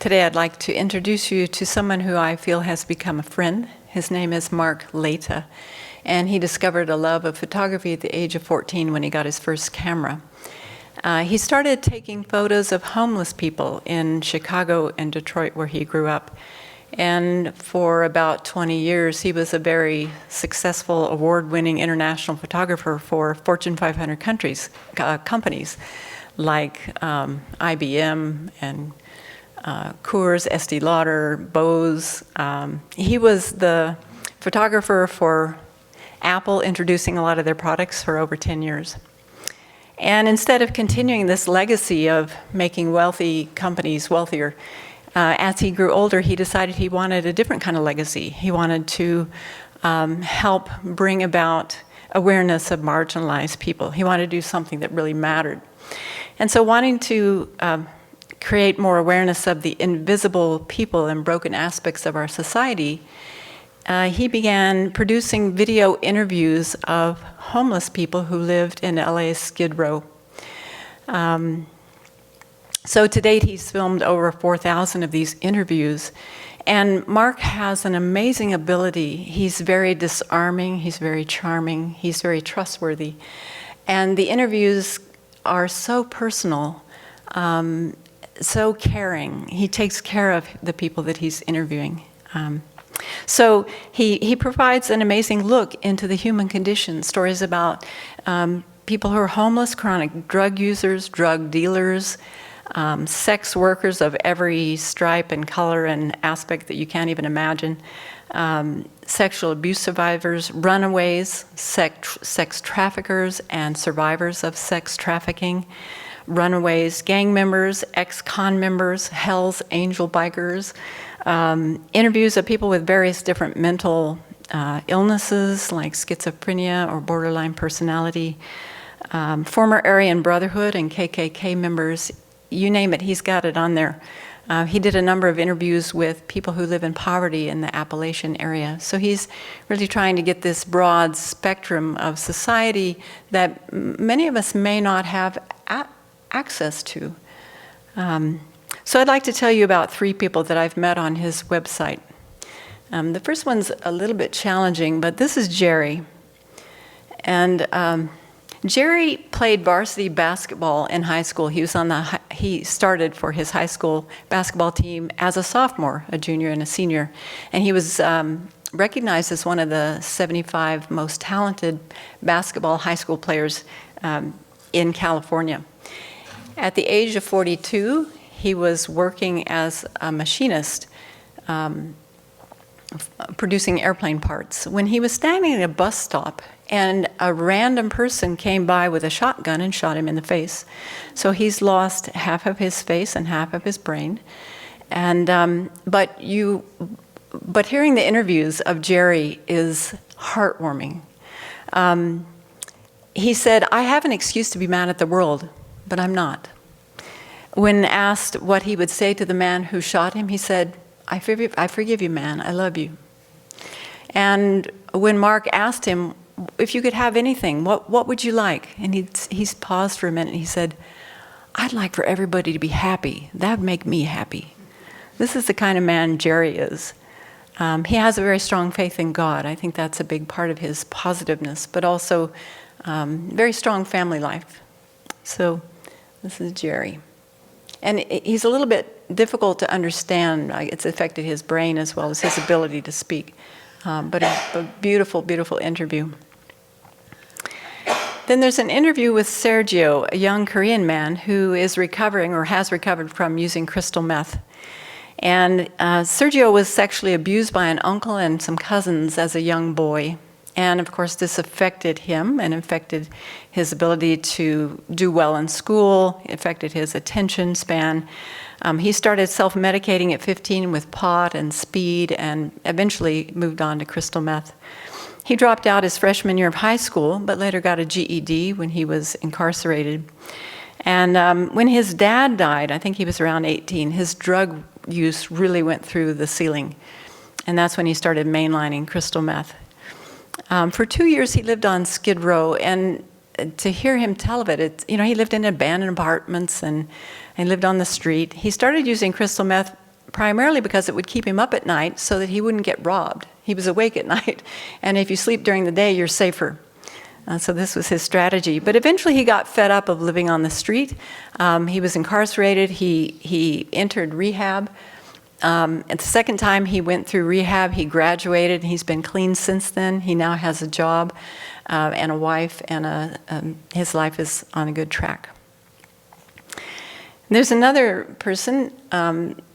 Today I'd like to introduce you to someone who I feel has become a friend. His name is Mark Leta, and he discovered a love of photography at the age of 14 when he got his first camera. He started taking photos of homeless people in Chicago and Detroit, where he grew up. And for about 20 years, he was a very successful, award-winning international photographer for Fortune 500 companies like IBM and Coors, Estee Lauder, Bose. He was the photographer for Apple, introducing a lot of their products for over 10 years. And instead of continuing this legacy of making wealthy companies wealthier, as he grew older, he decided he wanted a different kind of legacy. He wanted to help bring about awareness of marginalized people. He wanted to do something that really mattered. And so wanting to create more awareness of the invisible people and broken aspects of our society, he began producing video interviews of homeless people who lived in LA's Skid Row. So to date, he's filmed over 4,000 of these interviews. And Mark has an amazing ability. He's very disarming, he's very charming, he's very trustworthy. And the interviews are so personal, so caring. He takes care of the people that he's interviewing. So he provides an amazing look into the human condition, stories about people who are homeless, chronic drug users, drug dealers, sex workers of every stripe and color and aspect that you can't even imagine, sexual abuse survivors, runaways, sex traffickers and survivors of sex trafficking, runaways, gang members, ex-con members, Hell's Angel bikers, interviews of people with various different mental illnesses like schizophrenia or borderline personality, former Aryan Brotherhood and KKK members. You name it, he's got it on there. He did a number of interviews with people who live in poverty in the Appalachian area. So he's really trying to get this broad spectrum of society that many of us may not have access to. So I'd like to tell you about 3 people that I've met on his website. The first one's a little bit challenging, but this is Jerry. And Jerry played varsity basketball in high school. He started for his high school basketball team as a sophomore, a junior, and a senior. And he was recognized as one of the 75 most talented basketball high school players in California. At the age of 42, he was working as a machinist, producing airplane parts, when he was standing at a bus stop and a random person came by with a shotgun and shot him in the face. So he's lost half of his face and half of his brain. And but hearing the interviews of Jerry is heartwarming. He said, "I have an excuse to be mad at the world, but I'm not." When asked what he would say to the man who shot him, he said, I forgive you, man, I love you." And when Mark asked him, if you could have anything, what would you like? And he's paused for a minute and he said, "I'd like for everybody to be happy. That would make me happy." This is the kind of man Jerry is. He has a very strong faith in God. I think that's a big part of his positiveness, but also very strong family life. So this is Jerry. And he's a little bit difficult to understand. It's affected his brain as well as his ability to speak. But a beautiful, beautiful interview. Then there's an interview with Sergio, a young Korean man who is recovering or has recovered from using crystal meth. And Sergio was sexually abused by an uncle and some cousins as a young boy. And of course, this affected him and affected his ability to do well in school, affected his attention span. He started self-medicating at 15 with pot and speed and eventually moved on to crystal meth. He dropped out his freshman year of high school, but later got a GED when he was incarcerated. And when his dad died, I think he was around 18, his drug use really went through the ceiling. And that's when he started mainlining crystal meth. For 2 years, he lived on Skid Row, and to hear him tell of it, he lived in abandoned apartments and lived on the street. He started using crystal meth primarily because it would keep him up at night so that he wouldn't get robbed. He was awake at night, and if you sleep during the day, you're safer. So this was his strategy. But eventually he got fed up of living on the street. He was incarcerated. He entered rehab. And the second time he went through rehab, he graduated. He's been clean since then. He now has a job and a wife, and his life is on a good track. There's another person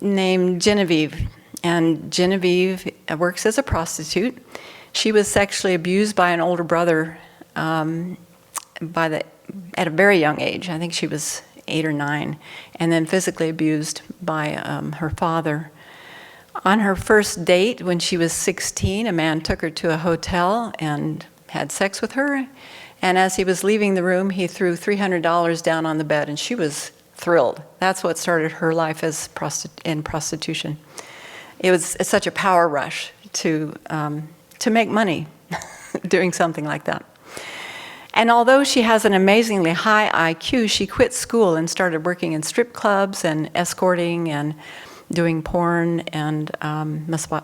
named Genevieve, and Genevieve works as a prostitute. She was sexually abused by an older brother at a very young age. I think she was 8 or 9, and then physically abused by her father. On her first date, when she was 16, a man took her to a hotel and had sex with her, and as he was leaving the room, he threw $300 down on the bed, and she was thrilled. That's what started her life as in prostitution. It's such a power rush to make money doing something like that. And although she has an amazingly high IQ, she quit school and started working in strip clubs and escorting and doing porn and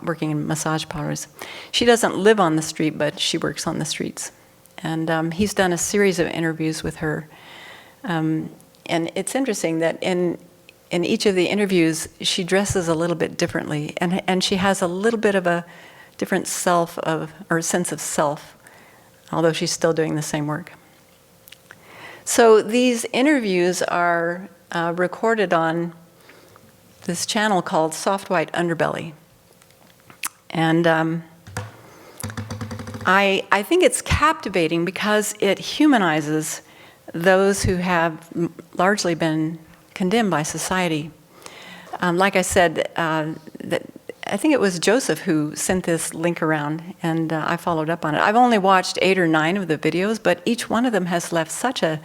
working in massage parlors. She doesn't live on the street, but she works on the streets. And he's done a series of interviews with her. And it's interesting that in each of the interviews, she dresses a little bit differently, and she has a little bit of a different sense of self, although she's still doing the same work. So these interviews are recorded on this channel called Soft White Underbelly. And I think it's captivating because it humanizes those who have largely been condemned by society. Like I said, I think it was Joseph who sent this link around, and I followed up on it. I've only watched 8 or 9 of the videos, but each one of them has left such a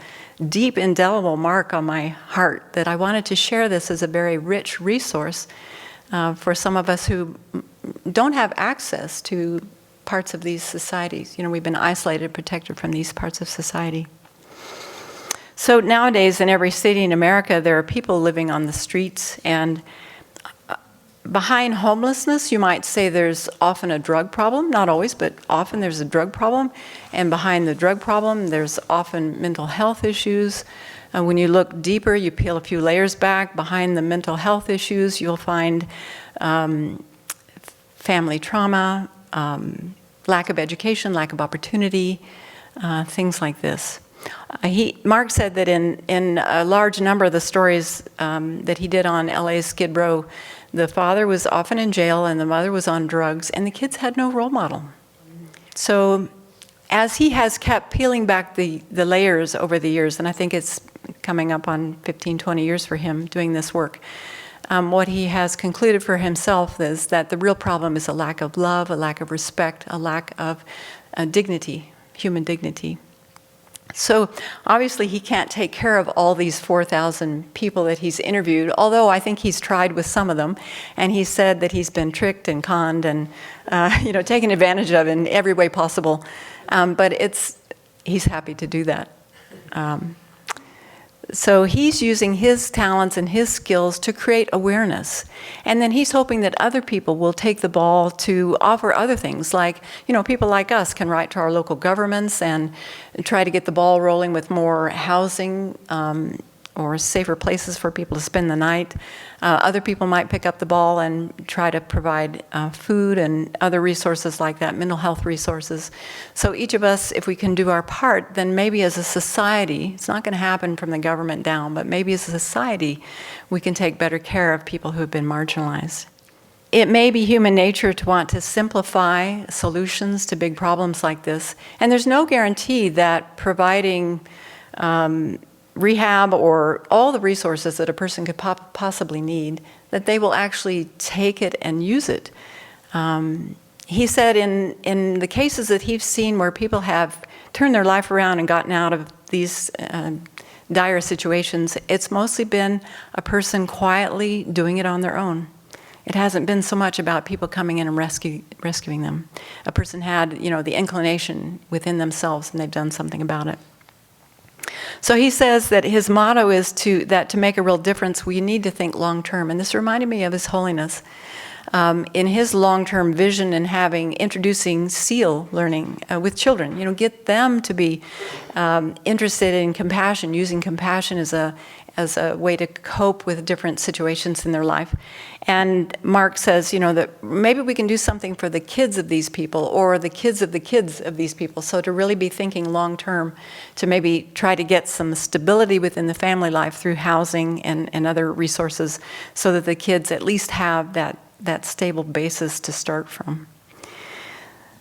deep, indelible mark on my heart that I wanted to share this as a very rich resource for some of us who don't have access to parts of these societies. You know, we've been isolated, protected from these parts of society. So nowadays, in every city in America, there are people living on the streets, and behind homelessness, you might say there's often a drug problem. Not always, but often there's a drug problem. And behind the drug problem, there's often mental health issues. And when you look deeper, you peel a few layers back. Behind the mental health issues, you'll find family trauma, lack of education, lack of opportunity, things like this. Mark said that in a large number of the stories that he did on LA's Skid Row, the father was often in jail and the mother was on drugs, and the kids had no role model. So as he has kept peeling back the layers over the years, and I think it's coming up on 15, 20 years for him doing this work, what he has concluded for himself is that the real problem is a lack of love, a lack of respect, a lack of dignity, human dignity. So obviously he can't take care of all these 4,000 people that he's interviewed, although I think he's tried with some of them, and he said that he's been tricked and conned and taken advantage of in every way possible. But he's happy to do that. So he's using his talents and his skills to create awareness. And then he's hoping that other people will take the ball to offer other things, like, people like us can write to our local governments and try to get the ball rolling with more housing or safer places for people to spend the night. Other people might pick up the ball and try to provide food and other resources like that, mental health resources. So each of us, if we can do our part, then maybe as a society, it's not going to happen from the government down, but maybe as a society, we can take better care of people who have been marginalized. It may be human nature to want to simplify solutions to big problems like this, and there's no guarantee that providing rehab or all the resources that a person could possibly need, that they will actually take it and use it. He said in the cases that he's seen where people have turned their life around and gotten out of these dire situations, it's mostly been a person quietly doing it on their own. It hasn't been so much about people coming in and rescuing them. A person had, the inclination within themselves, and they've done something about it. So he says that his motto is that to make a real difference, we need to think long term. And this reminded me of His Holiness. In his long-term vision and introducing SEAL learning with children, get them to be interested in compassion, using compassion as a way to cope with different situations in their life. And Mark says, that maybe we can do something for the kids of these people or the kids of these people. So to really be thinking long-term, to maybe try to get some stability within the family life through housing and other resources so that the kids at least have that stable basis to start from.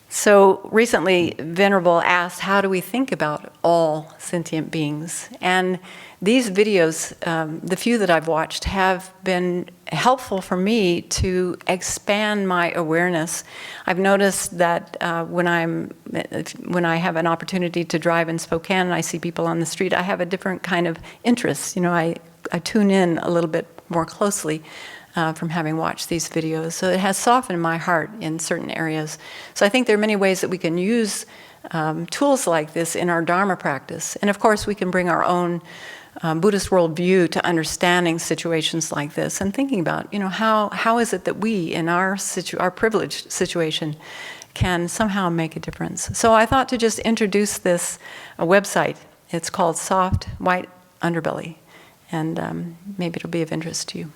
So recently, Venerable asked, how do we think about all sentient beings? And these videos, the few that I've watched, have been helpful for me to expand my awareness. I've noticed that when I have an opportunity to drive in Spokane and I see people on the street, I have a different kind of interest. I tune in a little bit more closely from having watched these videos. So it has softened my heart in certain areas. So I think there are many ways that we can use tools like this in our Dharma practice. And of course, we can bring our own Buddhist worldview to understanding situations like this and thinking about, how is it that we, in our privileged situation, can somehow make a difference. So I thought to just introduce this website. It's called Soft White Underbelly, and maybe it'll be of interest to you.